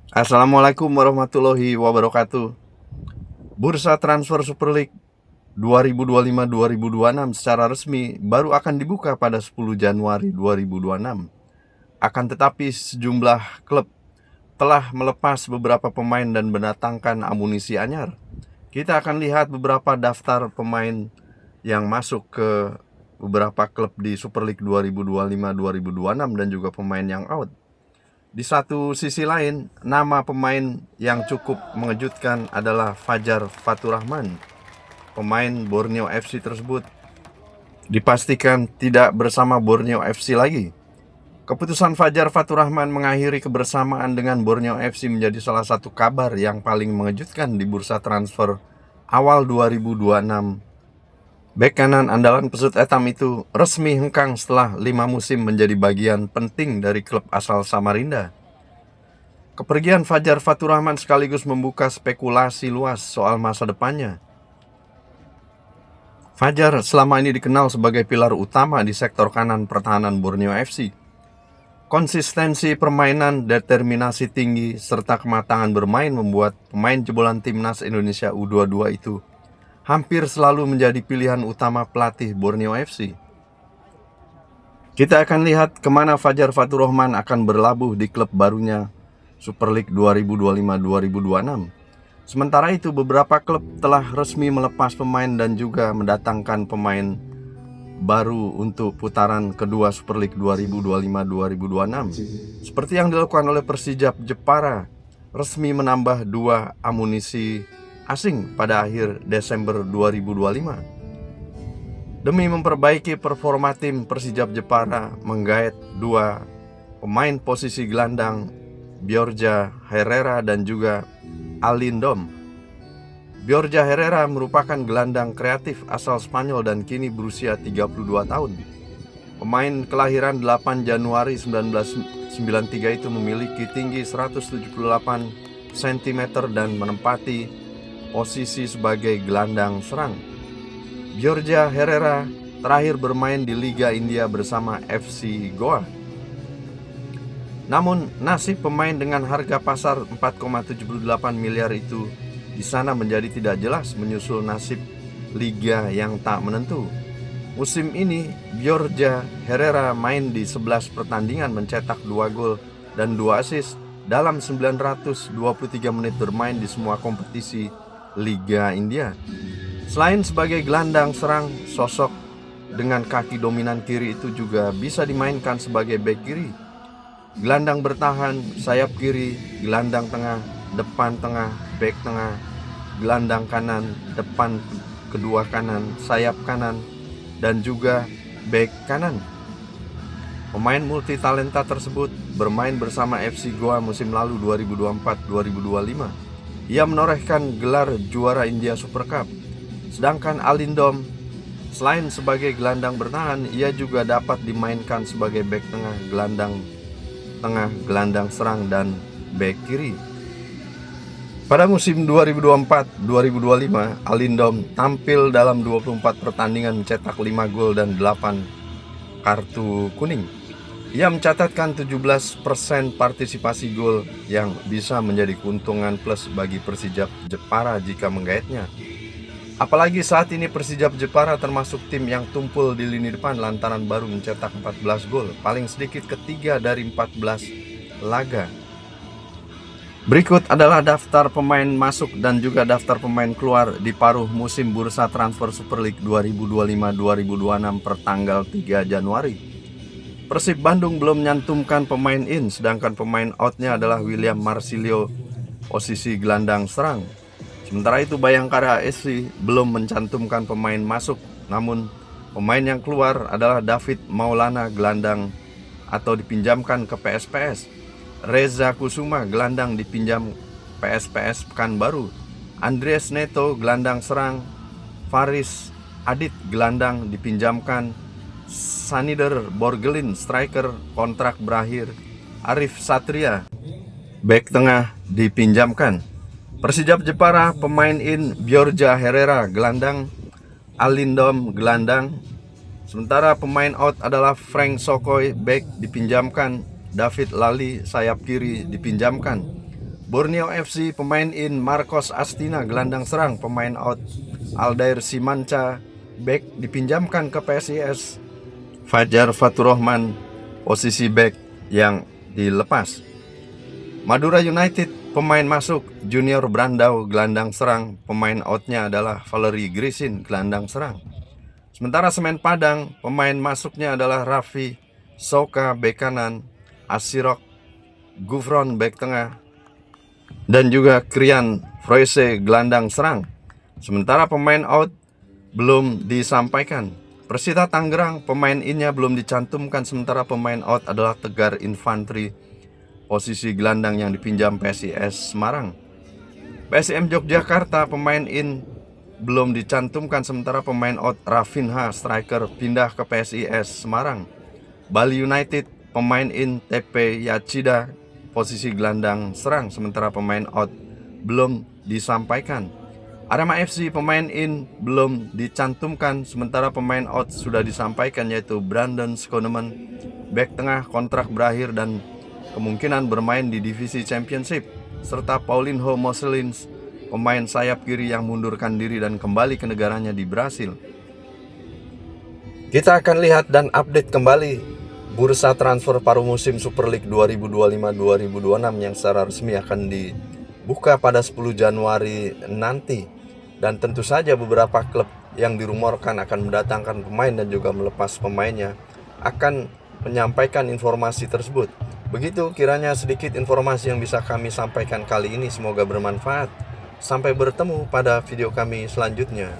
Assalamualaikum warahmatullahi wabarakatuh. Bursa transfer Super League 2025-2026 secara resmi baru akan dibuka pada 10 Januari 2026. Akan tetapi sejumlah klub telah melepas beberapa pemain dan mendatangkan amunisi anyar. Kita akan lihat beberapa daftar pemain yang masuk ke beberapa klub di Super League 2025-2026 dan juga pemain yang out. Di satu sisi lain, nama pemain yang cukup mengejutkan adalah Fajar Faturrahman. Pemain Borneo FC tersebut dipastikan tidak bersama Borneo FC lagi. Keputusan Fajar Faturrahman mengakhiri kebersamaan dengan Borneo FC menjadi salah satu kabar yang paling mengejutkan di bursa transfer awal 2026. Bek kanan andalan pesut etam itu resmi hengkang setelah 5 musim menjadi bagian penting dari klub asal Samarinda. Kepergian Fajar Faturrahman sekaligus membuka spekulasi luas soal masa depannya. Fajar selama ini dikenal sebagai pilar utama di sektor kanan pertahanan Borneo FC. Konsistensi permainan, determinasi tinggi, serta kematangan bermain membuat pemain jebolan timnas Indonesia U22 itu hampir selalu menjadi pilihan utama pelatih Borneo FC. Kita akan lihat kemana Fajar Faturrahman akan berlabuh di klub barunya Super League 2025-2026. Sementara itu, beberapa klub telah resmi melepas pemain dan juga mendatangkan pemain baru untuk putaran kedua Super League 2025-2026. Seperti yang dilakukan oleh Persijap Jepara, resmi menambah 2 amunisi asing pada akhir Desember 2025. Demi memperbaiki performa tim, Persijap Jepara menggait 2 pemain posisi gelandang, Borja Herrera dan juga Alindom. Borja Herrera merupakan gelandang kreatif asal Spanyol dan kini berusia 32 tahun. Pemain kelahiran 8 Januari 1993 itu memiliki tinggi 178 cm dan menempati posisi sebagai gelandang serang. Borja Herrera terakhir bermain di Liga India bersama FC Goa. Namun, nasib pemain dengan harga pasar 4,78 miliar itu di sana menjadi tidak jelas menyusul nasib liga yang tak menentu. Musim ini, Borja Herrera main di 11 pertandingan mencetak 2 gol dan 2 assist dalam 923 menit bermain di semua kompetisi Liga India. Selain sebagai gelandang serang, sosok dengan kaki dominan kiri itu juga bisa dimainkan sebagai bek kiri, gelandang bertahan, sayap kiri, gelandang tengah, depan tengah, bek tengah, gelandang kanan, depan kedua kanan, sayap kanan, dan juga bek kanan. Pemain multitalenta tersebut bermain bersama FC Goa musim lalu 2024-2025. Ia menorehkan gelar juara India Super Cup. Sedangkan Alindom, selain sebagai gelandang bertahan, ia juga dapat dimainkan sebagai bek tengah, gelandang serang, dan bek kiri. Pada musim 2024-2025, Alindom tampil dalam 24 pertandingan mencetak 5 gol dan 8 kartu kuning. Ia mencatatkan 17% partisipasi gol yang bisa menjadi keuntungan plus bagi Persijap Jepara jika menggaetnya. Apalagi saat ini Persijap Jepara termasuk tim yang tumpul di lini depan lantaran baru mencetak 14 gol, paling sedikit ketiga dari 14 laga. Berikut adalah daftar pemain masuk dan juga daftar pemain keluar di paruh musim bursa transfer Super League 2025-2026 per tanggal 3 Januari. Persib Bandung belum menyantumkan pemain in, sedangkan pemain outnya adalah William Marsilio, posisi gelandang serang. Sementara itu Bayangkara SC belum mencantumkan pemain masuk, namun pemain yang keluar adalah David Maulana, gelandang atau dipinjamkan ke PSPS. Reza Kusuma, gelandang dipinjam PSPS Pekanbaru. Andreas Neto, gelandang serang. Faris Adit, gelandang dipinjamkan. Sanider Borgelin, striker, kontrak berakhir. Arif Satria, bek tengah, dipinjamkan. Persijap Jepara pemain in Borja Herrera, gelandang. Alindom, gelandang. Sementara pemain out adalah Frank Sokoy, bek, dipinjamkan. David Lali, sayap kiri, dipinjamkan. Borneo FC pemain in Marcos Astina gelandang serang, pemain out Aldair Simanca back dipinjamkan ke PSIS. Fajar Faturrahman posisi back yang dilepas. Madura United pemain masuk Junior Brandao gelandang serang, pemain outnya adalah Valery Grisin gelandang serang. Sementara Semen Padang pemain masuknya adalah Raffi Soka bek kanan, Asirok Gufron bek tengah, dan juga Krian Froese gelandang serang. Sementara pemain out belum disampaikan. Persita Tangerang pemain innya belum dicantumkan, sementara pemain out adalah Tegar Infantri posisi gelandang yang dipinjam PSIS Semarang. PSM Yogyakarta pemain in belum dicantumkan, sementara pemain out Rafinha striker pindah ke PSIS Semarang. Bali United pemain in TP Yachida posisi gelandang serang, sementara pemain out belum disampaikan. Arema FC pemain in belum dicantumkan, sementara pemain out sudah disampaikan, yaitu Brandon Skoneman bek tengah kontrak berakhir dan kemungkinan bermain di divisi Championship, serta Paulinho Moselins pemain sayap kiri yang mundurkan diri dan kembali ke negaranya di Brasil. Kita akan lihat dan update kembali bursa transfer paruh musim Super League 2025-2026 yang secara resmi akan dibuka pada 10 Januari nanti. Dan tentu saja beberapa klub yang dirumorkan akan mendatangkan pemain dan juga melepas pemainnya akan menyampaikan informasi tersebut. Begitu kiranya sedikit informasi yang bisa kami sampaikan kali ini, semoga bermanfaat. Sampai bertemu pada video kami selanjutnya.